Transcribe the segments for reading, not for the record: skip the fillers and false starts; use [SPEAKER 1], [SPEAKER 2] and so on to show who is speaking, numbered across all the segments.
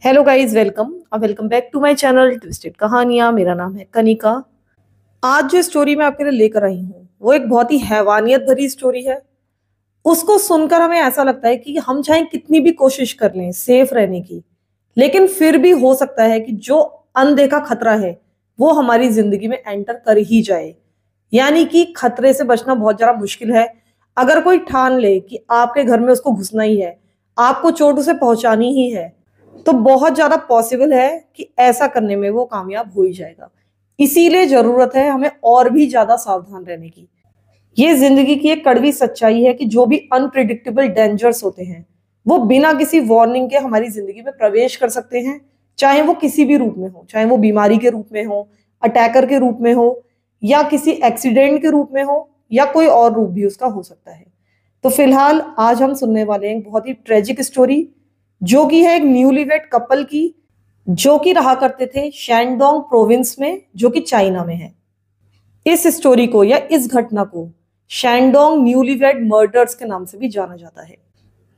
[SPEAKER 1] Hello guys, welcome back to my channel twisted कहानियां। मेरा नाम है कनिका। आज जो स्टोरी मैं आपके लिए लेकर आई हूँ वो एक बहुत ही हैवानियत भरी स्टोरी है। उसको सुनकर हमें ऐसा लगता है कि हम चाहे कितनी भी कोशिश कर लें सेफ रहने की, लेकिन फिर भी हो सकता है कि जो अनदेखा खतरा है वो हमारी जिंदगी में एंटर कर ही जाए। यानी कि खतरे से बचना बहुत ज्यादा मुश्किल है। अगर कोई ठान ले कि आपके घर में उसको घुसना ही है, आपको चोट उसे पहुंचानी ही है, तो बहुत ज्यादा पॉसिबल है कि ऐसा करने में वो कामयाब हो ही जाएगा। इसीलिए जरूरत है हमें और भी ज्यादा सावधान रहने की। ये जिंदगी की एक कड़वी सच्चाई है कि जो भी अनप्रिडिक्टेबल डेंजर्स होते हैं वो बिना किसी वार्निंग के हमारी जिंदगी में प्रवेश कर सकते हैं। चाहे वो किसी भी रूप में हो, चाहे वो बीमारी के रूप में हो, अटैकर के रूप में हो, या किसी एक्सीडेंट के रूप में हो, या कोई और रूप भी उसका हो सकता है। तो फिलहाल आज हम सुनने वाले हैं एक बहुत ही ट्रेजिक स्टोरी, जो कि है एक न्यूलीवेड कपल की, जो कि रहा करते थे शैंडोंग प्रोविंस में, जो कि चाइना में है। इस स्टोरी को या इस घटना को शैंडोंग न्यूलीवेड मर्डर्स के नाम से भी जाना जाता है।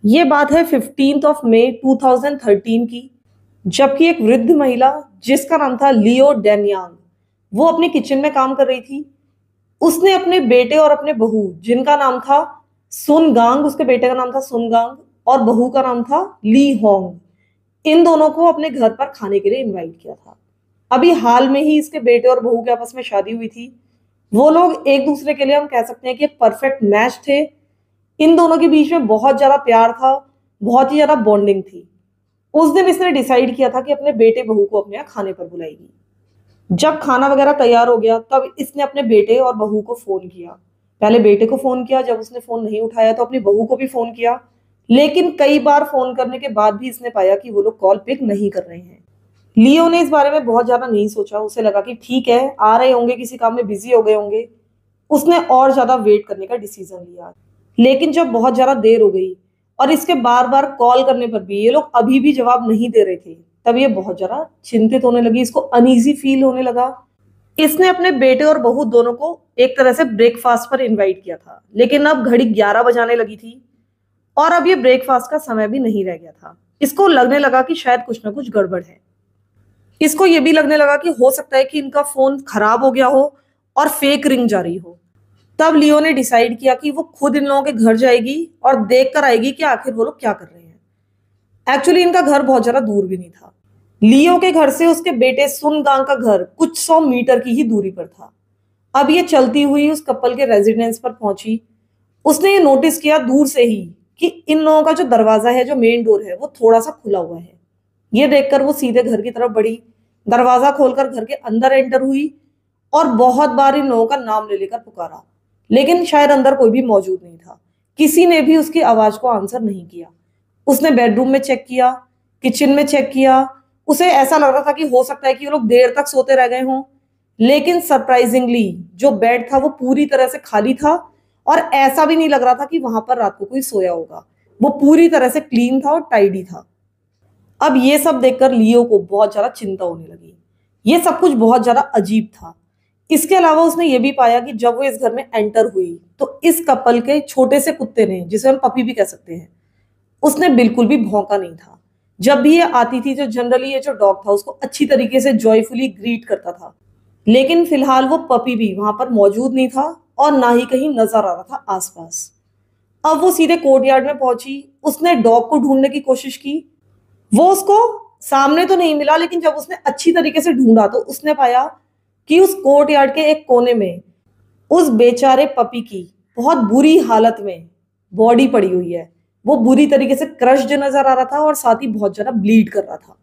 [SPEAKER 1] ये बात है 15 मई 2013 की, जबकि एक वृद्ध महिला जिसका नाम था लियो डेनयांग, वो अपने किचन में काम कर रही थी। उसने अपने बेटे और अपने बहू, जिनका नाम था सुन गांग, उसके बेटे का नाम था सुन गांग और बहू का नाम था ली होंग, इन दोनों को अपने घर पर खाने के लिए इनवाइट किया था। अभी हाल में ही इसके बेटे और बहू के आपस में शादी हुई थी। वो लोग एक दूसरे के लिए, हम कह सकते हैं कि एक परफेक्ट मैच थे। इन दोनों के बीच में बहुत ज्यादा प्यार था, बहुत ही ज्यादा बॉन्डिंग थी। उस दिन इसने डिसाइड किया था कि अपने बेटे बहू को अपने यहाँ खाने पर बुलाएगी। जब खाना वगैरह तैयार हो गया तब इसने अपने बेटे और बहू को फोन किया। पहले बेटे को फोन किया, जब उसने फोन नहीं उठाया तो अपनी बहू को भी फोन किया। लेकिन कई बार फोन करने के बाद भी इसने पाया कि वो लोग कॉल पिक नहीं कर रहे हैं। लियो ने इस बारे में बहुत ज्यादा नहीं सोचा। उसे लगा कि ठीक है, आ रहे होंगे, किसी काम में बिजी हो गए होंगे। उसने और ज्यादा वेट करने का डिसीजन लिया। लेकिन जब बहुत ज्यादा देर हो गई और इसके बार बार कॉल करने पर भी ये लोग अभी भी जवाब नहीं दे रहे थे, तब ये बहुत ज्यादा चिंतित होने लगी। इसको अनईजी फील होने लगा। इसने अपने बेटे और बहू दोनों को एक तरह से ब्रेकफास्ट पर इनवाइट किया था, लेकिन अब घड़ी 11 बजाने लगी थी और अब ये ब्रेकफास्ट का समय भी नहीं रह गया था। इसको लगने लगा कि शायद कुछ ना कुछ गड़बड़ है। इसको ये भी लगने लगा कि हो सकता है कि इनका फोन खराब हो गया हो और फेक रिंग जा रही हो। तब लियो ने डिसाइड किया कि वो खुद इन लोगों के घर जाएगी और देख कर आएगी कि आखिर वो लोग क्या कर रहे हैं। एक्चुअली इनका घर बहुत ज्यादा दूर भी नहीं था। लियो के घर से उसके बेटे सुन गांग का घर कुछ 100 मीटर की ही दूरी पर था। अब ये चलती हुई उस कपल के रेजिडेंस पर पहुंची। उसने ये नोटिस किया दूर से ही कि इन लोगों का जो दरवाजा है, जो मेन डोर है, वो थोड़ा सा खुला हुआ है। ये देखकर वो सीधे घर की तरफ बढ़ी, दरवाजा खोलकर घर के अंदर एंटर हुई और बहुत बार इन लोगों का नाम ले लेकर पुकारा, लेकिन शायद अंदर कोई भी मौजूद नहीं था। किसी ने भी उसकी आवाज को आंसर नहीं किया। उसने बेडरूम में चेक किया, किचन में चेक किया। उसे ऐसा लग रहा था कि हो सकता है कि ये लोग देर तक सोते रह गए हों। लेकिन सरप्राइजिंगली जो बेड था वो पूरी तरह से खाली था और ऐसा भी नहीं लग रहा था कि वहां पर रात को कोई सोया होगा। वो पूरी तरह से क्लीन था और टाइडी था। अब ये सब देखकर लियो को बहुत ज्यादा चिंता होने लगी। ये सब कुछ बहुत ज्यादा अजीब था। इसके अलावा उसने ये भी पाया कि जब वो इस घर में एंटर हुई तो इस कपल के छोटे से कुत्ते ने, जिसे हम पपी भी कह सकते हैं, उसने बिल्कुल भी भौंका नहीं था। जब भी ये आती थी, जो जनरली ये जो डॉग था उसको अच्छी तरीके से जॉयफुली ग्रीट करता था। लेकिन फिलहाल वो पपी भी वहां पर मौजूद नहीं था और ना ही कहीं नजर आ रहा था आसपास। अब वो सीधे कोर्टयार्ड में पहुंची। उसने डॉग को ढूंढने की कोशिश की। वो उसको सामने तो नहीं मिला, लेकिन जब उसने अच्छी तरीके से ढूंढा तो उसने पाया कि उस कोर्टयार्ड के एक कोने में उस बेचारे पपी की बहुत बुरी हालत में बॉडी पड़ी हुई है। वो बुरी तरीके से क्रश्ड नजर आ रहा था और साथ ही बहुत ज्यादा ब्लीड कर रहा था।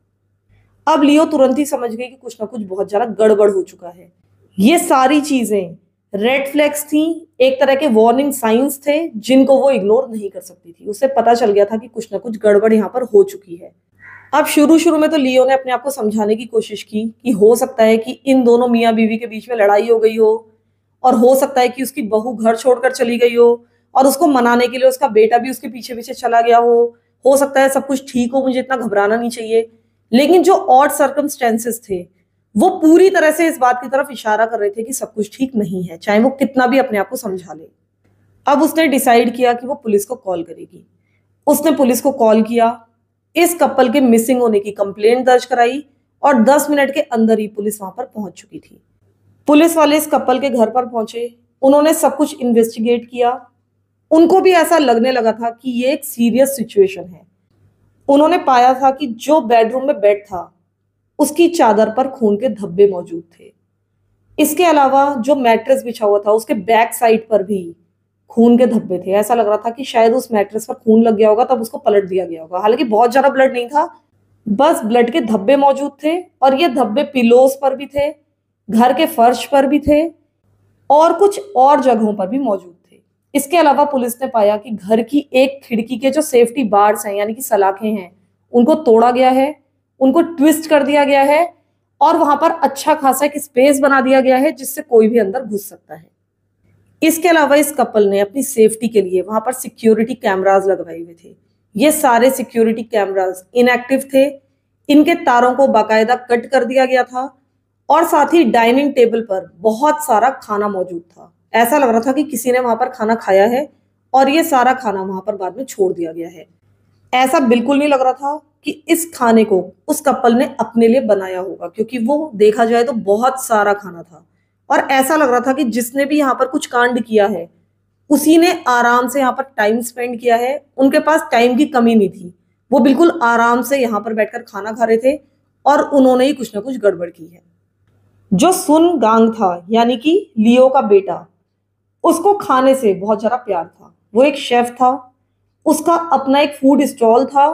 [SPEAKER 1] अब लियो तुरंत ही समझ गई कि कुछ ना कुछ बहुत ज्यादा गड़बड़ हो चुका है। ये सारी चीजें रेड फ्लैग्स थी, एक तरह के वार्निंग साइंस थे जिनको वो इग्नोर नहीं कर सकती थी। उसे पता चल गया था कि कुछ ना कुछ गड़बड़ यहाँ पर हो चुकी है। अब शुरू शुरू में तो लियो ने अपने आप को समझाने की कोशिश की कि हो सकता है कि इन दोनों मियाँ बीवी के बीच में लड़ाई हो गई हो, और हो सकता है कि उसकी बहू घर छोड़कर चली गई हो और उसको मनाने के लिए उसका बेटा भी उसके पीछे पीछे चला गया हो सकता है सब कुछ ठीक हो, मुझे इतना घबराना नहीं चाहिए। लेकिन जो ऑड सर्कमस्टेंसेस थे वो पूरी तरह से इस बात की तरफ इशारा कर रहे थे कि सब कुछ ठीक नहीं है, चाहे वो कितना भी अपने आप को समझा ले। अब उसने डिसाइड किया कि वो पुलिस को कॉल करेगी। उसने पुलिस को कॉल किया। इस कपल के मिसिंग होने की कंप्लेंट दर्ज कराई और 10 मिनट के अंदर ही पुलिस वहां पर पहुंच चुकी थी। पुलिस वाले इस कपल के घर पर पहुंचे, उन्होंने सब कुछ इन्वेस्टिगेट किया। उनको भी ऐसा लगने लगा था कि ये एक सीरियस सिचुएशन है। उन्होंने पाया था कि जो बेडरूम में बेड था उसकी चादर पर खून के धब्बे मौजूद थे। इसके अलावा जो मैट्रेस बिछा हुआ था उसके बैक साइड पर भी खून के धब्बे थे। ऐसा लग रहा था कि शायद उस मैट्रेस पर खून लग गया होगा, तब उसको पलट दिया गया होगा। हालांकि बहुत ज्यादा ब्लड नहीं था, बस ब्लड के धब्बे मौजूद थे और ये धब्बे पिलोस पर भी थे, घर के फर्श पर भी थे और कुछ और जगहों पर भी मौजूद थे। इसके अलावा पुलिस ने पाया कि घर की एक खिड़की के जो सेफ्टी बार्स हैं यानी कि सलाखें हैं, उनको तोड़ा गया है, उनको ट्विस्ट कर दिया गया है और वहां पर अच्छा खासा एक स्पेस बना दिया गया है जिससे कोई भी अंदर घुस सकता है। इसके अलावा इस कपल ने अपनी सेफ्टी के लिए वहां पर सिक्योरिटी कैमरास लगवाए हुए थे। ये सारे सिक्योरिटी कैमरास इनएक्टिव थे, इनके तारों को बाकायदा कट कर दिया गया था और साथ ही डाइनिंग टेबल पर बहुत सारा खाना मौजूद था। ऐसा लग रहा था कि किसी ने वहां पर खाना खाया है और ये सारा खाना वहां पर बाद में छोड़ दिया गया है। ऐसा बिल्कुल नहीं लग रहा था कि इस खाने को उस कपल ने अपने लिए बनाया होगा, क्योंकि वो देखा जाए तो बहुत सारा खाना था और ऐसा लग रहा था कि जिसने भी यहाँ पर कुछ कांड किया है उसी ने आराम से यहाँ पर टाइम स्पेंड किया है। उनके पास टाइम की कमी नहीं थी, वो बिल्कुल आराम से यहाँ पर बैठकर खाना खा रहे थे और उन्होंने ही कुछ ना कुछ गड़बड़ की है। जो सुन गांग था यानी कि लियो का बेटा, उसको खाने से बहुत ज्यादा प्यार था। वो एक शेफ था, उसका अपना एक फूड स्टॉल था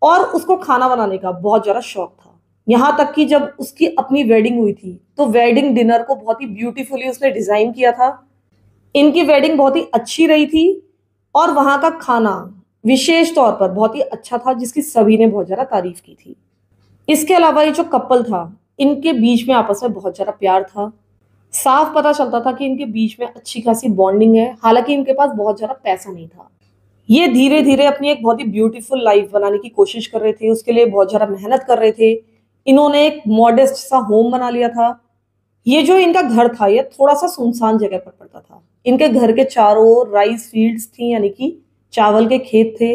[SPEAKER 1] और उसको खाना बनाने का बहुत ज्यादा शौक था। यहां तक कि जब उसकी अपनी वेडिंग हुई थी तो वेडिंग डिनर को बहुत ही ब्यूटीफुली उसने डिजाइन किया था। इनकी वेडिंग बहुत ही अच्छी रही थी और वहां का खाना विशेष तौर पर बहुत ही अच्छा था, जिसकी सभी ने बहुत ज्यादा तारीफ की थी। इसके अलावा ये जो कपल था, इनके बीच में आपस में बहुत ज्यादा प्यार था। साफ पता चलता था कि इनके बीच में अच्छी खासी बॉन्डिंग है। हालांकि इनके पास बहुत ज्यादा पैसा नहीं था। ये धीरे धीरे अपनी एक बहुत ही ब्यूटीफुल लाइफ बनाने की कोशिश कर रहे थे, उसके लिए बहुत ज्यादा मेहनत कर रहे थे। इन्होंने एक मॉडेस्ट सा होम बना लिया था। ये जो इनका घर था ये थोड़ा सा सुनसान जगह पर पड़ता था। इनके घर के चारों ओर राइस फील्ड्स थी यानी कि चावल के खेत थे।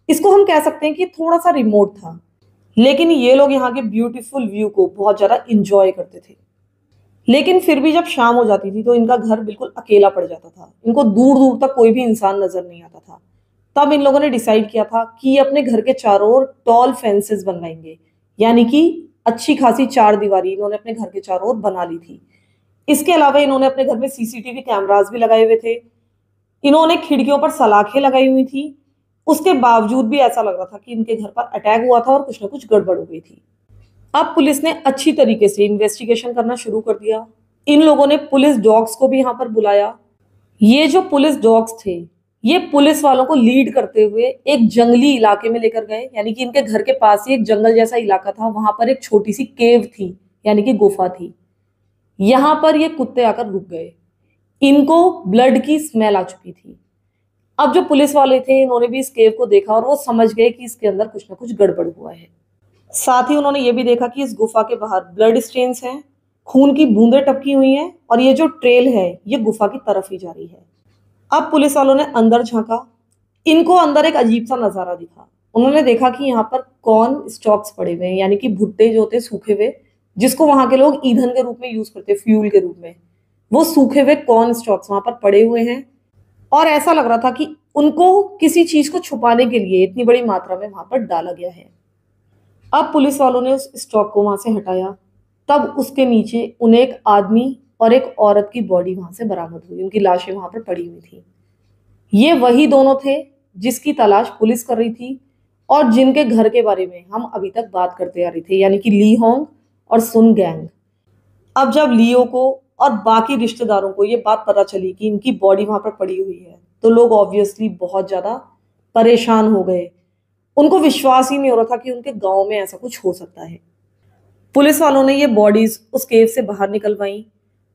[SPEAKER 1] इसको हम कह सकते हैं कि थोड़ा सा रिमोट था, लेकिन ये लोग यहाँ के ब्यूटीफुल व्यू को बहुत ज्यादा इंजॉय करते थे। लेकिन फिर भी जब शाम हो जाती थी तो इनका घर बिल्कुल अकेला पड़ जाता था। इनको दूर दूर तक कोई भी इंसान नजर नहीं आता था। तब इन लोगों ने डिसाइड किया था कि ये अपने घर के चारों ओर टॉल फेंसेस बनवाएंगे, यानी कि अच्छी खासी चार दीवारी इन्होंने अपने घर के चारों ओर बना ली थी। इसके अलावा इन्होंने अपने घर में सीसीटीवी कैमरास भी लगाए हुए थे। इन्होंने खिड़कियों पर सलाखें लगाई हुई थी। उसके बावजूद भी ऐसा लग रहा था कि इनके घर पर अटैक हुआ था और कुछ ना कुछ गड़बड़ हो गई थी। अब पुलिस ने अच्छी तरीके से इन्वेस्टिगेशन करना शुरू कर दिया। इन लोगों ने पुलिस डॉग्स को भी यहाँ पर बुलाया। ये जो पुलिस डॉग्स थे ये पुलिस वालों को लीड करते हुए एक जंगली इलाके में लेकर गए, यानी कि इनके घर के पास ही एक जंगल जैसा इलाका था। वहां पर एक छोटी सी केव थी यानी कि गुफा थी। यहां पर ये कुत्ते आकर रुक गए। इनको ब्लड की स्मेल आ चुकी थी। अब जो पुलिस वाले थे इन्होंने भी इस केव को देखा और वो समझ गए कि इसके अंदर कुछ ना कुछ गड़बड़ हुआ है। साथ ही उन्होंने ये भी देखा कि इस गुफा के बाहर ब्लड स्टेन्स हैं, खून की बूंदें टपकी हुई हैं और ये जो ट्रेल है ये गुफा की तरफ ही जा रही है। अब पुलिस वालों ने अंदर झांका। इनको अंदर एक अजीब सा नजारा दिखा। उन्होंने देखा कि यहाँ पर कॉर्न स्टॉक्स पड़े हुए हैं, यानी कि भुट्टे जो होते सूखे हुए, जिसको वहां के लोग ईंधन के रूप में यूज करते, फ्यूल के रूप में, वो सूखे हुए कॉर्न स्टॉक्स वहां पर पड़े हुए हैं। और ऐसा लग रहा था कि उनको किसी चीज को छुपाने के लिए इतनी बड़ी मात्रा में वहां पर डाला गया है। अब पुलिस वालों ने उस स्टॉक को वहां से हटाया। तब उसके नीचे उन्हें एक आदमी और एक औरत की बॉडी वहां से बरामद हुई। उनकी लाशें वहां पर पड़ी हुई थी। ये वही दोनों थे जिसकी तलाश पुलिस कर रही थी और जिनके घर के बारे में हम अभी तक बात करते आ रहे थे, यानी कि ली होंग और सुन गैंग। अब जब लियो को और बाकी रिश्तेदारों को ये बात पता चली कि इनकी बॉडी वहां पर पड़ी हुई है तो लोग ऑब्वियसली बहुत ज्यादा परेशान हो गए। उनको विश्वास ही नहीं हो रहा था कि उनके गांव में ऐसा कुछ हो सकता है। पुलिस वालों ने ये बॉडीज उस केव से बाहर निकलवाई,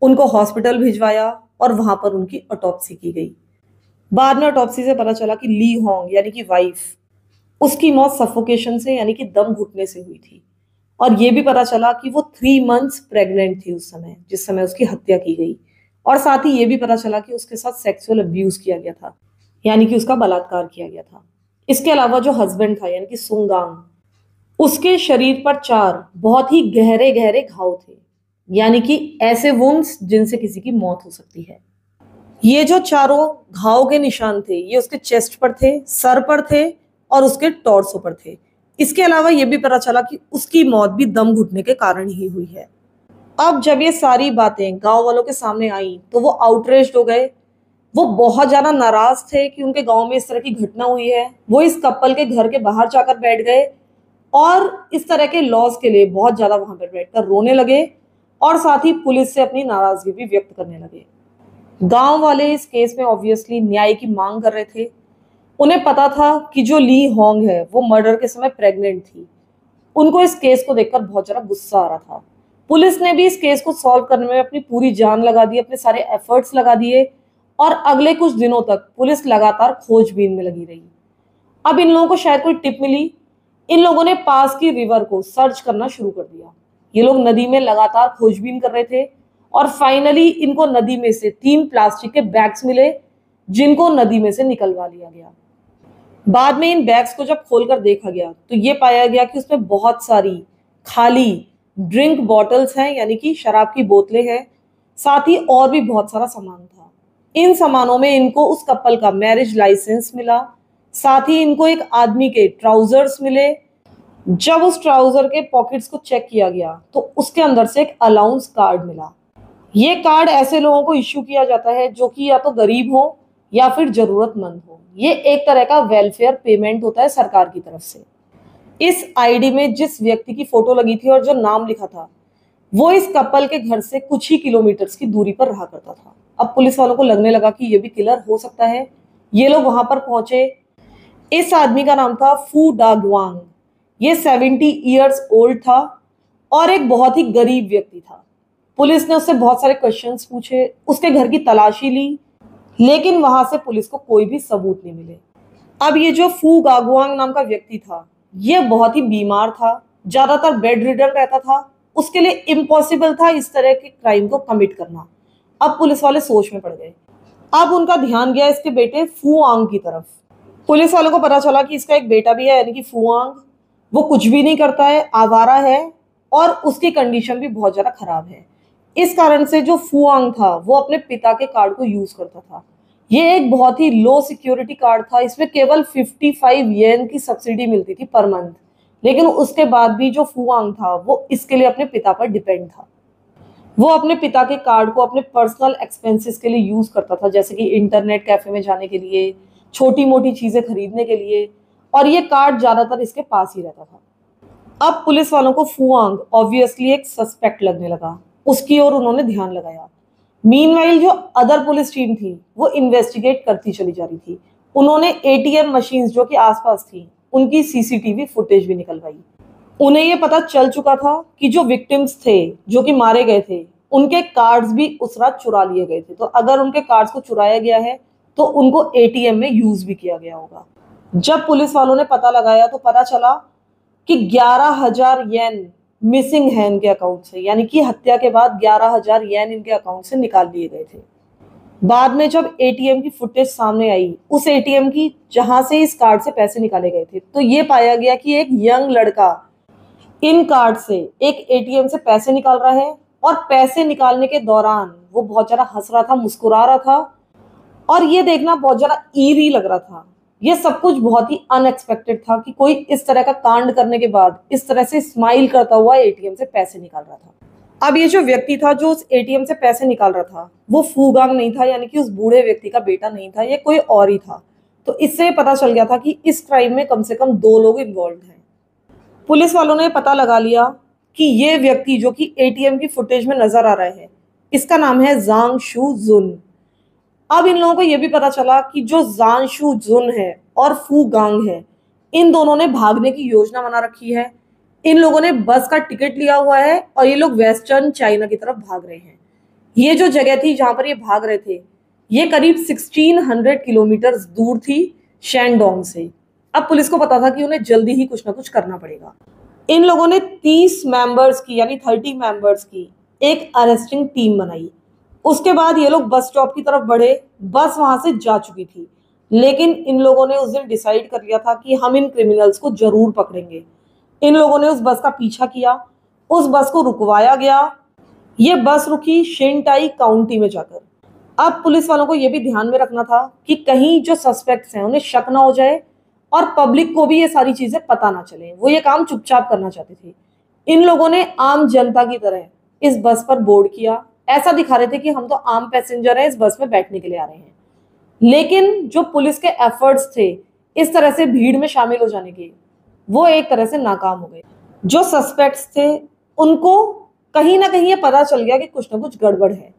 [SPEAKER 1] उनको हॉस्पिटल भिजवाया और वहां पर उनकी ऑटोप्सी की गई। बाद में ऑटोप्सी से पता चला कि ली होंग यानी कि वाइफ, उसकी मौत सफोकेशन से यानी कि दम घुटने से हुई थी। और ये भी पता चला कि वो 3 मंथ्स प्रेग्नेंट थी उस समय जिस समय उसकी हत्या की गई। और साथ ही ये भी पता चला कि उसके साथ सेक्सुअल अब्यूज किया गया था, यानी कि उसका बलात्कार किया गया था। इसके अलावा जो हस्बैंड था यानी कि सुंगांग, उसके शरीर पर 4 बहुत ही गहरे गहरे घाव थे, यानी कि ऐसे वुंड्स जिनसे किसी की मौत हो सकती है। ये जो चारों घाव के निशान थे ये उसके चेस्ट पर थे, सर पर थे और उसके टॉर्सो पर थे। इसके अलावा ये भी पता चला कि उसकी मौत भी दम घुटने के कारण ही हुई है। अब जब ये सारी बातें गांव वालों के सामने आई तो वो आउटरेज्ड हो गए। वो बहुत ज्यादा नाराज थे कि उनके गांव में इस तरह की घटना हुई है। वो इस कपल के घर के बाहर जाकर बैठ गए और इस तरह के लॉज के लिए बहुत ज्यादा वहां पर बैठकर रोने लगे और साथ ही पुलिस से अपनी नाराजगी भी व्यक्त करने लगे। गांव वाले इस केस में ऑब्वियसली न्याय की मांग कर रहे थे। उन्हें पता था कि जो ली होंग है वो मर्डर के समय प्रेग्नेंट थी। उनको इस केस को देखकर बहुत ज्यादा गुस्सा आ रहा था। पुलिस ने भी इस केस को सॉल्व करने में अपनी पूरी जान लगा दी, अपने सारे एफर्ट्स लगा दिए और अगले कुछ दिनों तक पुलिस लगातार खोजबीन में लगी रही। अब इन लोगों को शायद कोई टिप मिली। इन लोगों ने पास की रिवर को सर्च करना शुरू कर दिया। ये लोग नदी में लगातार खोजबीन कर रहे थे और फाइनली इनको नदी में से 3 प्लास्टिक के बैग्स मिले जिनको नदी में से निकलवा लिया गया। बाद में इन बैग्स को जब खोलकर देखा गया तो ये पाया गया कि उसमें बहुत सारी खाली ड्रिंक बॉटल्स हैं, यानी कि शराब की बोतलें हैं। साथ ही और भी बहुत सारा सामान था। इन सामानों में इनको उस कपल का मैरिज लाइसेंस मिला। साथ ही इनको एक आदमी के ट्राउजर्स मिले। जब उस ट्राउजर के पॉकेट्स को चेक किया गया तो उसके अंदर से एक अलाउंस कार्ड मिला। ये कार्ड ऐसे लोगों को इश्यू किया जाता है जो कि या तो गरीब हो या फिर जरूरतमंद हो। ये एक तरह का वेलफेयर पेमेंट होता है सरकार की तरफ से। इस आईडी में जिस व्यक्ति की फोटो लगी थी और जो नाम लिखा था वो इस कपल के घर से कुछ ही किलोमीटर्स की दूरी पर रहा करता था। अब पुलिस वालों को लगने लगा कि ये भी किलर हो सकता है। ये लोग वहां पर पहुंचे। इस आदमी का नाम था फू डागवांग। ये 70 ईयर्स ओल्ड था और एक बहुत ही गरीब व्यक्ति था। पुलिस ने उससे बहुत सारे क्वेश्चंस पूछे, उसके घर की तलाशी ली, लेकिन वहां से पुलिस को कोई भी सबूत नहीं मिले। अब ये जो फू गागुआंग नाम का व्यक्ति था ये बहुत ही बीमार था, ज्यादातर बेड रिडन रहता था। उसके लिए इम्पॉसिबल था इस तरह के क्राइम को कमिट करना। अब पुलिस वाले सोच में पड़ गए। अब उनका ध्यान गया इसके बेटे फुआंग की तरफ। पुलिस वालों को पता चला कि इसका एक बेटा भी है यानी कि फुआंग। वो कुछ भी नहीं करता है, आवारा है और उसकी कंडीशन भी बहुत ज्यादा खराब है। इस कारण से जो फुआंग था वो अपने पिता के कार्ड को यूज करता था। ये एक बहुत ही लो सिक्योरिटी कार्ड था। इसमें केवल 55 येन की सब्सिडी मिलती थी पर मंथ। लेकिन उसके बाद भी जो फुआंग था वो इसके लिए अपने पिता पर डिपेंड था। वो अपने पिता के कार्ड को अपने पर्सनल एक्सपेंसेस के लिए यूज करता था, जैसे कि इंटरनेट कैफे में जाने के लिए, छोटी मोटी चीजें खरीदने के लिए, और ये कार्ड ज्यादातर इसके पास ही रहता था। अब पुलिस वालों को फुआंग ऑब्वियसली एक सस्पेक्ट लगने लगा। उसकी ओर उन्होंने ध्यान लगाया। मीनवाइल जो अदर पुलिस टीम थी वो इन्वेस्टिगेट करती चली जा रही थी। उन्होंने एटीएम मशीन्स जो कि आसपास थी उनकी सीसीटीवी फुटेज भी निकलवाई। उन्हें ये पता चल चुका था कि जो विक्टिम्स थे जो कि मारे गए थे उनके कार्ड्स भी उस रात चुरा लिए गए थे। तो अगर उनके कार्ड्स को चुराया गया है तो उनको एटीएम में यूज भी किया गया होगा। जब पुलिस वालों ने पता लगाया तो पता चला कि 11,000 येन मिसिंग है इनके अकाउंट से, यानी कि हत्या के बाद 11,000 येन इनके अकाउंट से निकाल लिए गए थे। बाद में जब एटीएम की फुटेज सामने आई, उस एटीएम की जहां से इस कार्ड से पैसे निकाले गए थे, तो ये पाया गया कि एक यंग लड़का इन कार्ड से एक एटीएम से पैसे निकाल रहा है और पैसे निकालने के दौरान वो बहुत ज्यादा हंस रहा था, मुस्कुरा रहा था और ये देखना बहुत ज्यादा ईरी लग रहा था। ये सब कुछ बहुत ही अनएक्सपेक्टेड था कि कोई इस तरह का कांड करने के बाद इस तरह से स्माइल करता हुआ एटीएम से पैसे निकाल रहा था। अब ये जो व्यक्ति था जो उस एटीएम से पैसे निकाल रहा था वो फूगांग नहीं था, यानी कि उस बूढ़े व्यक्ति का बेटा नहीं था, ये कोई और ही था। तो इससे पता चल गया था कि इस क्राइम में कम से कम 2 लोग इन्वॉल्व हैं। पुलिस वालों ने पता लगा लिया कि ये व्यक्ति जो कि एटीएम की फुटेज में नजर आ रहा है इसका नाम है जांग शू जुन। अब इन लोगों को यह भी पता चला कि जो जांग शू जुन है और फू गांग है इन दोनों ने भागने की योजना बना रखी है। इन लोगों ने बस का टिकट लिया हुआ है और ये लोग वेस्टर्न चाइना की तरफ भाग रहे हैं। ये जो जगह थी जहां पर ये भाग रहे थे ये करीब 1600 किलोमीटर दूर थी शैंडोंग से। अब पुलिस को पता था कि उन्हें जल्दी ही कुछ ना कुछ करना पड़ेगा। इन लोगों ने 30 मेंबर्स की यानी 30 मेंबर्स की एक अरेस्टिंग टीम बनाई। उसके बाद ये लोग बस स्टॉप की तरफ बढ़े। बस वहां से जा चुकी थी लेकिन इन लोगों ने उस दिन डिसाइड कर लिया था कि हम इन क्रिमिनल्स को जरूर पकड़ेंगे। इन लोगों ने उस बस का पीछा किया, उस बस को रुकवाया गया। ये बस रुकी शिनटाई काउंटी में जाकर। अब पुलिस वालों को यह भी ध्यान में रखना था कि कहीं जो सस्पेक्ट्स हैं उन्हें शक ना हो जाए और पब्लिक को भी ये सारी चीजें पता ना चले। वो ये काम चुपचाप करना चाहते थे। इन लोगों ने आम जनता की तरह इस बस पर बोर्ड किया, ऐसा दिखा रहे थे कि हम तो आम पैसेंजर हैं, इस बस में बैठने के लिए आ रहे हैं। लेकिन जो पुलिस के एफर्ट्स थे इस तरह से भीड़ में शामिल हो जाने के, वो एक तरह से नाकाम हो गए। जो सस्पेक्ट्स थे उनको कहीं ना कहीं ये पता चल गया कि कुछ ना कुछ गड़बड़ है।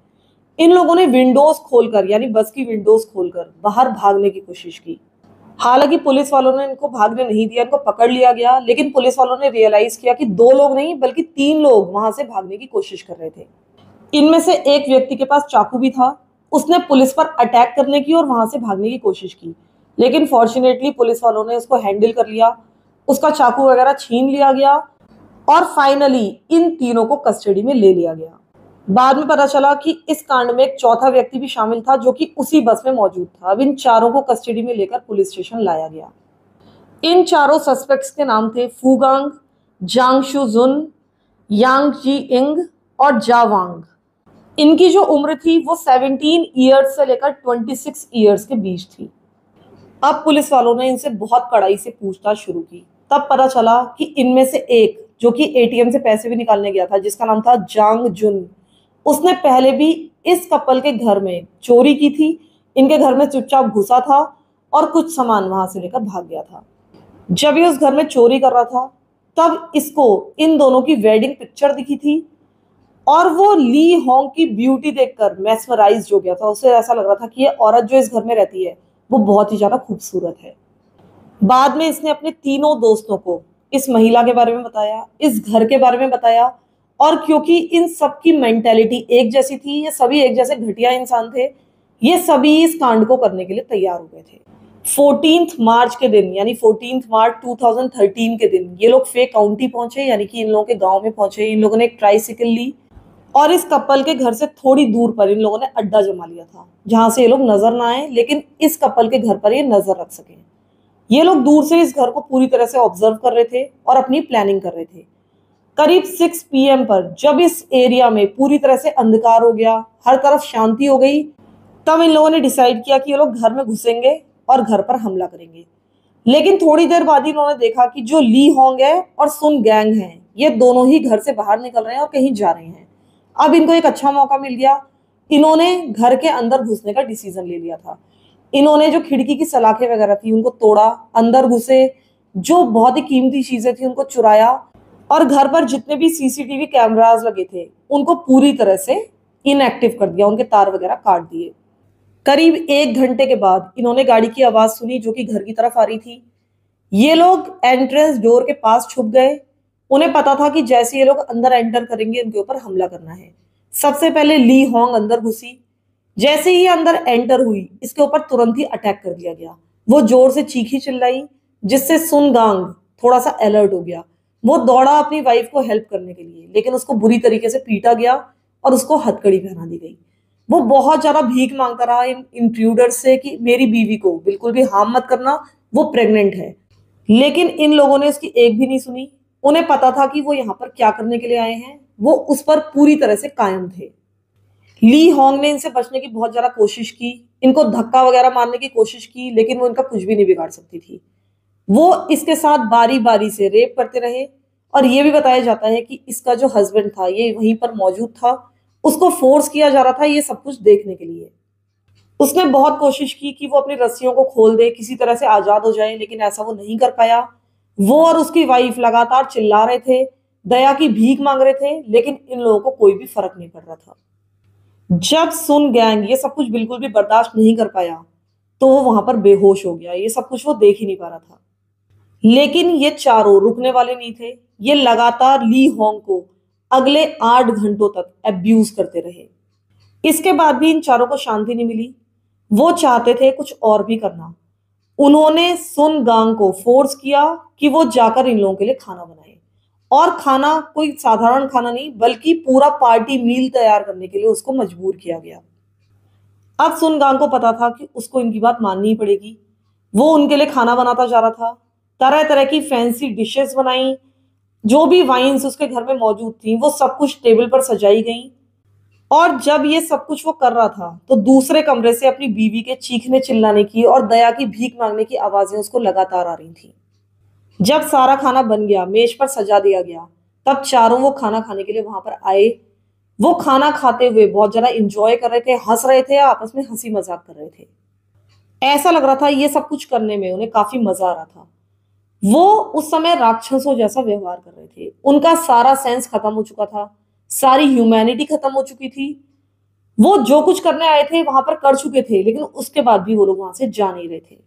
[SPEAKER 1] इन लोगों ने विंडोज खोलकर, यानी बस की विंडोज खोलकर बाहर भागने की कोशिश की। हालांकि पुलिस वालों ने इनको भागने नहीं दिया, इनको पकड़ लिया गया। लेकिन पुलिस वालों ने रियलाइज किया कि 2 लोग नहीं बल्कि 3 लोग वहां से भागने की कोशिश कर रहे थे। इनमें से एक व्यक्ति के पास चाकू भी था। उसने पुलिस पर अटैक करने की और वहां से भागने की कोशिश की, लेकिन फॉर्चुनेटली पुलिस वालों ने उसको हैंडल कर लिया। उसका चाकू वगैरह छीन लिया गया और फाइनली इन तीनों को कस्टडी में ले लिया गया। बाद में पता चला कि इस कांड में एक चौथा व्यक्ति भी शामिल था जो कि उसी बस में मौजूद था। अब इन चारों को कस्टडी में लेकर पुलिस स्टेशन लाया गया। इन चारों सस्पेक्ट्स के नाम थे फूगांग, जांग शुजुन, यांग जी इंग और जावांग। इनकी जो उम्र थी वो 17 ईयर्स से लेकर 26 ईयर्स के बीच थी। अब पुलिस वालों ने इनसे बहुत कड़ाई से पूछताछ शुरू की। तब पता चला कि इनमें से एक जो कि एटीएम से पैसे भी निकालने गया था, जिसका नाम था जांग जुन, उसने पहले भी इस कपल के घर में चोरी की थी। इनके घर में चुपचाप घुसा था और कुछ सामान वहां से लेकर भाग गया था। जब ये उस घर में चोरी कर रहा था तब इसको इन दोनों की वेडिंग पिक्चर दिखी थी और वो ली होंग की ब्यूटी देखकर मैस्मराइज हो गया था। उसे ऐसा लग रहा था कि ये औरत जो इस घर में रहती है वो बहुत ही ज्यादा खूबसूरत है। बाद में इसने अपने तीनों दोस्तों को इस महिला के बारे में बताया, इस घर के बारे में बताया। और क्योंकि इन सबकी मेंटेलिटी एक जैसी थी, ये सभी एक जैसे घटिया इंसान थे, ये सभी इस कांड को करने के लिए तैयार हो गए थे। 14 मार्च के दिन, यानी 14 मार्च 2013 के दिन ये लोग फे काउंटी पहुंचे, यानी कि इन लोगों के गांव में पहुंचे। इन लोगों ने एक ट्राइसिकल ली और इस कपल के घर से थोड़ी दूर पर इन लोगों ने अड्डा जमा लिया था, जहां से ये लोग नजर ना आए लेकिन इस कपल के घर पर ये नजर रख सके। ये लोग दूर से इस घर को पूरी तरह से ऑब्जर्व कर रहे थे और अपनी प्लानिंग कर रहे थे। करीब 6 PM पर जब इस एरिया में पूरी तरह से अंधकार हो गया, हर तरफ शांति हो गई, तब इन लोगों ने डिसाइड किया कि ये लोग घर में घुसेंगे और घर पर हमला करेंगे। लेकिन थोड़ी देर बाद ही इन्होंने देखा कि जो ली होंग है और सुन गैंग है, ये दोनों ही घर से बाहर निकल रहे हैं और कहीं जा रहे हैं। अब इनको एक अच्छा मौका मिल गया। इन्होंने घर के अंदर घुसने का डिसीजन ले लिया था। इन्होंने जो खिड़की की सलाखें वगैरह थी उनको तोड़ा, अंदर घुसे, जो बहुत ही कीमती चीजें थी उनको चुराया और घर पर जितने भी सीसीटीवी कैमरास लगे थे उनको पूरी तरह से इनएक्टिव कर दिया, उनके तार वगैरह काट दिए। करीब 1 घंटे के बाद इन्होंने गाड़ी की आवाज सुनी जो कि घर की तरफ आ रही थी। ये लोग एंट्रेंस डोर के पास छुप गए। उन्हें पता था कि जैसे ये लोग अंदर एंटर करेंगे इनके ऊपर हमला करना है। सबसे पहले ली होंग अंदर घुसी। जैसे ही अंदर एंटर हुई इसके ऊपर तुरंत ही अटैक कर दिया गया। वो जोर से चीखी चिल्लाई जिससे सुन गांग थोड़ा सा अलर्ट हो गया। वो दौड़ा अपनी वाइफ को हेल्प करने के लिए, लेकिन उसको बुरी तरीके से पीटा गया और उसको हथकड़ी पहना दी गई। वो बहुत ज्यादा भीख मांगता रहा इन इंट्रूडर्स से कि मेरी बीवी को बिल्कुल भी हार्म मत करना, वो प्रेग्नेंट है। लेकिन इन लोगों ने उसकी एक भी नहीं सुनी। उन्हें पता था कि वो यहाँ पर क्या करने के लिए आए हैं। वो उस पर पूरी तरह से कायम थे। ली होंग ने इनसे बचने की बहुत ज्यादा कोशिश की, इनको धक्का वगैरह मारने की कोशिश की, लेकिन वो इनका कुछ भी नहीं बिगाड़ सकती थी। वो इसके साथ बारी बारी से रेप करते रहे और ये भी बताया जाता है कि इसका जो हस्बैंड था ये वहीं पर मौजूद था। उसको फोर्स किया जा रहा था ये सब कुछ देखने के लिए। उसने बहुत कोशिश की कि वो अपनी रस्सियों को खोल दे, किसी तरह से आजाद हो जाए, लेकिन ऐसा वो नहीं कर पाया। वो और उसकी वाइफ लगातार चिल्ला रहे थे, दया की भीख मांग रहे थे, लेकिन इन लोगों को कोई भी फर्क नहीं पड़ रहा था। जब सुन गैंग ये सब कुछ बिल्कुल भी बर्दाश्त नहीं कर पाया तो वो वहां पर बेहोश हो गया। ये सब कुछ वो देख ही नहीं पा रहा था। लेकिन ये चारों रुकने वाले नहीं थे। ये लगातार ली होंग को अगले 8 घंटों तक अब्यूज करते रहे। इसके बाद भी इन चारों को शांति नहीं मिली। वो चाहते थे कुछ और भी करना। उन्होंने सुन गांग को फोर्स किया कि वो जाकर इन लोगों के लिए खाना बनाए, और खाना कोई साधारण खाना नहीं बल्कि पूरा पार्टी मील तैयार करने के लिए उसको मजबूर किया गया। अब सुन गांग को पता था कि उसको इनकी बात माननी ही पड़ेगी। वो उनके लिए खाना बनाता जा रहा था, तरह तरह की फैंसी डिशेस बनाई, जो भी वाइन्स उसके घर में मौजूद थी वो सब कुछ टेबल पर सजाई गई। और जब ये सब कुछ वो कर रहा था तो दूसरे कमरे से अपनी बीवी के चीखने चिल्लाने की और दया की भीख मांगने की आवाजें उसको लगातार आ रही थी। जब सारा खाना बन गया, मेज पर सजा दिया गया, तब चारों वो खाना खाने के लिए वहां पर आए। वो खाना खाते हुए बहुत ज्यादा इंजॉय कर रहे थे, हंस रहे थे, आपस में हंसी मजाक कर रहे थे। ऐसा लग रहा था ये सब कुछ करने में उन्हें काफी मजा आ रहा था। वो उस समय राक्षसों जैसा व्यवहार कर रहे थे, उनका सारा सेंस खत्म हो चुका था, सारी ह्यूमैनिटी खत्म हो चुकी थी। वो जो कुछ करने आए थे वहां पर कर चुके थे, लेकिन उसके बाद भी वो लोग वहां से जा नहीं रहे थे।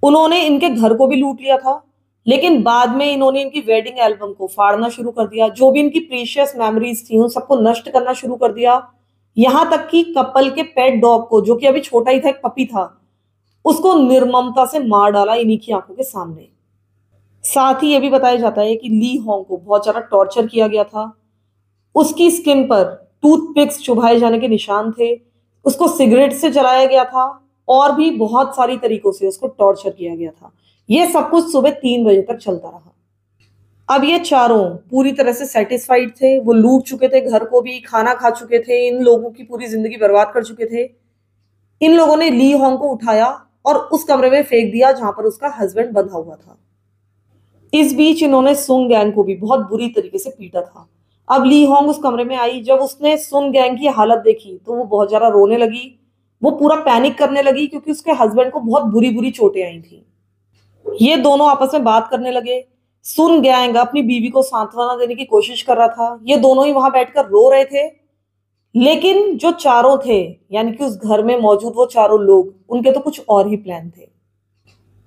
[SPEAKER 1] उन्होंने इनके घर को भी लूट लिया था, लेकिन बाद में इन्होंने इनकी वेडिंग एल्बम को फाड़ना शुरू कर दिया, जो भी इनकी प्रीशियस मेमोरीज थी उन सबको नष्ट करना शुरू कर दिया। यहां तक कि कपल के पेट डॉग को, जो कि अभी छोटा ही था, एक पपी था, उसको निर्ममता से मार डाला इन्हीं की आंखों के सामने। साथ ही यह भी बताया जाता है कि ली होंग को बहुत ज्यादा टॉर्चर किया गया था। उसकी स्किन पर टूथपिक्स चुभाए जाने के निशान थे, उसको सिगरेट से जलाया गया था, और भी बहुत सारी तरीकों से उसको टॉर्चर किया गया था। यह सब कुछ सुबह 3 बजे तक चलता रहा। अब ये चारों पूरी तरह से सेटिस्फाइड थे, वो लूट चुके थे घर को भी, खाना खा चुके थे, इन लोगों की पूरी जिंदगी बर्बाद कर चुके थे। इन लोगों ने ली होंग को उठाया और उस कमरे में फेंक दिया जहां पर उसका हस्बैंड बंधा हुआ था। इस बीच इन्होंने सुन गैंग को भी बहुत बुरी तरीके से पीटा था। अब ली होंग उस कमरे में आई, जब उसने सुन गैंग की हालत देखी तो वो बहुत ज्यादा रोने लगी, वो पूरा पैनिक करने लगी, क्योंकि उसके हस्बैंड को बहुत बुरी बुरी चोटें आई थी। ये दोनों आपस में बात करने लगे। सुन गैंग अपनी बीवी को सांत्वना देने की कोशिश कर रहा था, ये दोनों ही वहां बैठकर रो रहे थे। लेकिन जो चारों थे, यानी कि उस घर में मौजूद वो चारों लोग, उनके तो कुछ और ही प्लान थे।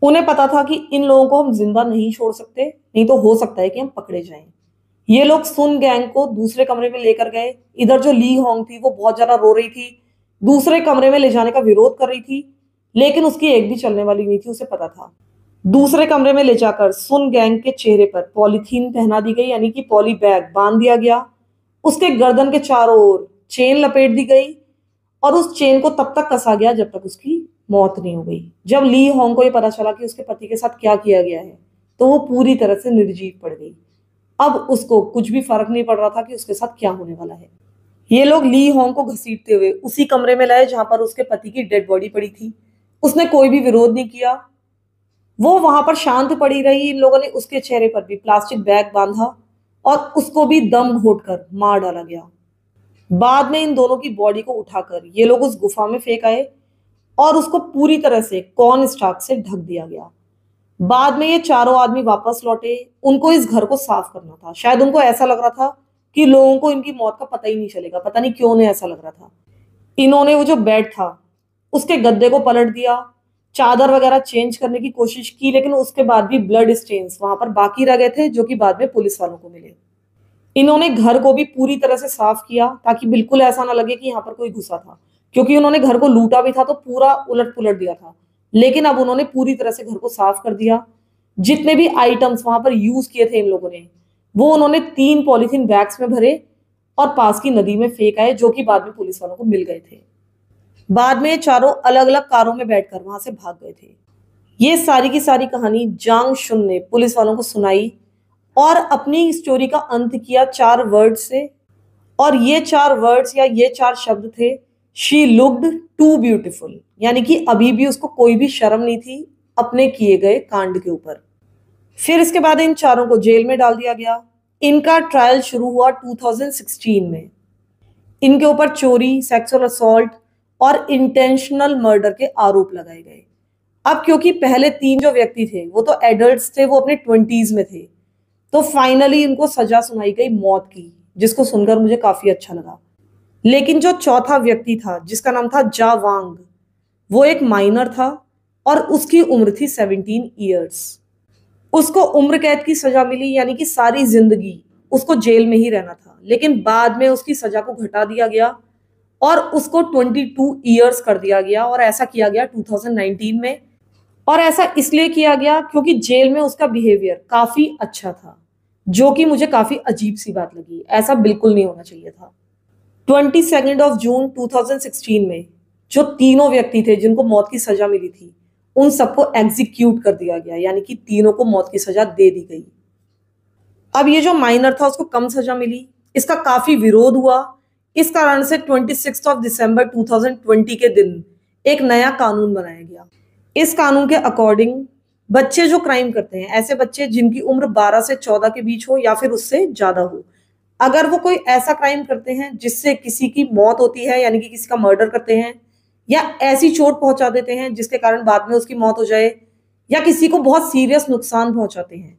[SPEAKER 1] उन्हें पता था कि इन लोगों को हम जिंदा नहीं छोड़ सकते, नहीं तो हो सकता है कि हम पकड़े जाएं। ये लोग सुन गैंग को दूसरे कमरे में लेकर गए। इधर जो ली होंग थी वो बहुत ज्यादा रो रही थी, दूसरे कमरे में ले जाने का विरोध कर रही थी, लेकिन उसकी एक भी चलने वाली नहीं थी, उसे पता था। दूसरे कमरे में ले जाकर सुन गैंग के चेहरे पर पॉलीथीन पहना दी गई, यानी कि पॉली बैग बांध दिया गया। उसके गर्दन के चारों ओर चेन लपेट दी गई, और उस चेन को तब तक कसा गया जब तक उसकी मौत नहीं हो गई। जब ली होंग को ये पता चला कि उसके पति के साथ क्या किया गया है, तो वो पूरी तरह से निर्जीव पड़ गई। अब उसको कुछ भी फर्क नहीं पड़ रहा था कि उसके साथ क्या होने वाला है। ये लोग ली होंग को घसीटते हुए उसी कमरे में लाए जहां पर उसके पति की डेड बॉडी पड़ी थी। उसने कोई भी विरोध नहीं किया, वो वहां पर शांत पड़ी रही। इन लोगों ने उसके चेहरे पर भी प्लास्टिक बैग बांधा और उसको भी दम घोटकर मार डाला गया। बाद में इन दोनों की बॉडी को उठाकर ये लोग उस गुफा में फेंक आए और उसको पूरी तरह से कॉर्न स्टार्च से ढक दिया गया। बाद में ये चारों आदमी वापस लौटे। उनको इस घर को साफ करना था। शायद उनको ऐसा लग रहा था कि लोगों को इनकी मौत का पता ही नहीं चलेगा, पता नहीं क्यों उन्हें ऐसा लग रहा था। इन्होंने वो जो बेड था उसके गद्दे को पलट दिया, चादर वगैरह चेंज करने की कोशिश की, लेकिन उसके बाद भी ब्लड स्टेन्स वहां पर बाकी रह गए थे, जो कि बाद में पुलिस वालों को मिले। इन्होंने घर को भी पूरी तरह से साफ किया ताकि बिल्कुल ऐसा ना लगे कि यहाँ पर कोई घुसा था, क्योंकि उन्होंने घर को लूटा भी था तो पूरा उलट पुलट दिया था। लेकिन अब उन्होंने पूरी तरह से घर को साफ कर दिया। जितने भी आइटम्स वहां पर यूज किए थे इन लोगों ने, वो उन्होंने 3 पॉलीथीन बैग्स में भरे और पास की नदी में फेंक आए, जो कि बाद में पुलिस वालों को मिल गए थे। बाद में ये चारों अलग अलग कारों में बैठकर वहां से भाग गए थे। ये सारी की सारी कहानी जांग शुन ने पुलिस वालों को सुनाई और अपनी स्टोरी का अंत किया 4 वर्ड से। और ये 4 वर्ड्स या ये 4 शब्द थे, शी लुक्ड टू ब्यूटिफुल, यानी कि अभी भी उसको कोई भी शर्म नहीं थी अपने किए गए कांड के ऊपर। फिर इसके बाद इन चारों को जेल में डाल दिया गया। इनका ट्रायल शुरू हुआ 2016 में। इनके ऊपर चोरी, सेक्सुअल असॉल्ट और इंटेंशनल मर्डर के आरोप लगाए गए। अब क्योंकि पहले 3 जो व्यक्ति थे वो तो एडल्ट्स थे, वो अपने 20s में थे, तो फाइनली इनको सजा सुनाई गई मौत की, जिसको सुनकर मुझे काफी अच्छा लगा। लेकिन जो चौथा व्यक्ति था जिसका नाम था जा वांग, वो एक माइनर था और उसकी उम्र थी 17 ईयर्स। उसको उम्र कैद की सजा मिली, यानी कि सारी जिंदगी उसको जेल में ही रहना था। लेकिन बाद में उसकी सजा को घटा दिया गया और उसको 22 ईयर्स कर दिया गया, और ऐसा किया गया 2019 में। और ऐसा इसलिए किया गया क्योंकि जेल में उसका बिहेवियर काफी अच्छा था, जो कि मुझे काफी अजीब सी बात लगी। ऐसा बिल्कुल नहीं होना चाहिए था। 22 जून 2016 में जो तीनों व्यक्ति थे जिनको मौत की सजा मिली थी, उन सबको एग्जीक्यूट कर दिया गया, यानी कि तीनों को मौत की सजा दे दी गई। अब ये जो माइनर था उसको कम सजा मिली, इसका काफी विरोध हुआ। इस कारण से 26 दिसंबर 2020 के दिन एक नया कानून बनाया गया। इस कानून के अकॉर्डिंग बच्चे जो क्राइम करते हैं, ऐसे बच्चे जिनकी उम्र 12 से 14 के बीच हो या फिर उससे ज्यादा हो, अगर वो कोई ऐसा क्राइम करते हैं जिससे किसी की मौत होती है, यानी कि किसी का मर्डर करते हैं, या ऐसी चोट पहुंचा देते हैं जिसके कारण बाद में उसकी मौत हो जाए, या किसी को बहुत सीरियस नुकसान पहुंचाते हैं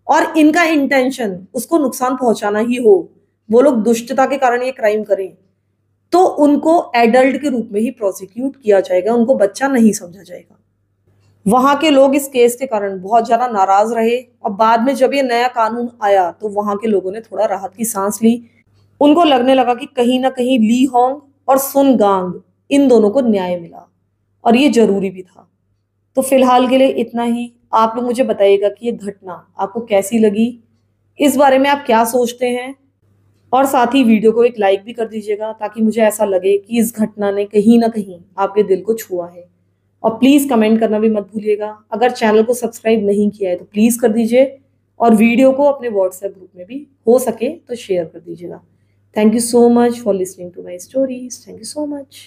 [SPEAKER 1] और इनका इंटेंशन उसको नुकसान पहुंचाना ही हो, वो लोग दुष्टता के कारण ये क्राइम करें, तो उनको एडल्ट के रूप में ही प्रोसिक्यूट किया जाएगा, उनको बच्चा नहीं समझा जाएगा। वहां के लोग इस केस के कारण बहुत ज्यादा नाराज रहे और बाद में जब ये नया कानून आया तो वहां के लोगों ने थोड़ा राहत की सांस ली। उनको लगने लगा कि कहीं ना कहीं ली होंग और सुन गांग, इन दोनों को न्याय मिला और ये जरूरी भी था। तो फिलहाल के लिए इतना ही। आप लोग मुझे बताइएगा कि ये घटना आपको कैसी लगी, इस बारे में आप क्या सोचते हैं, और साथ ही वीडियो को एक लाइक भी कर दीजिएगा ताकि मुझे ऐसा लगे कि इस घटना ने कहीं ना कहीं आपके दिल को छुआ है। और प्लीज कमेंट करना भी मत भूलिएगा। अगर चैनल को सब्सक्राइब नहीं किया है तो प्लीज कर दीजिए, और वीडियो को अपने व्हाट्सएप ग्रुप में भी हो सके तो शेयर कर दीजिएगा। Thank you so much for listening to my stories. Thank you so much.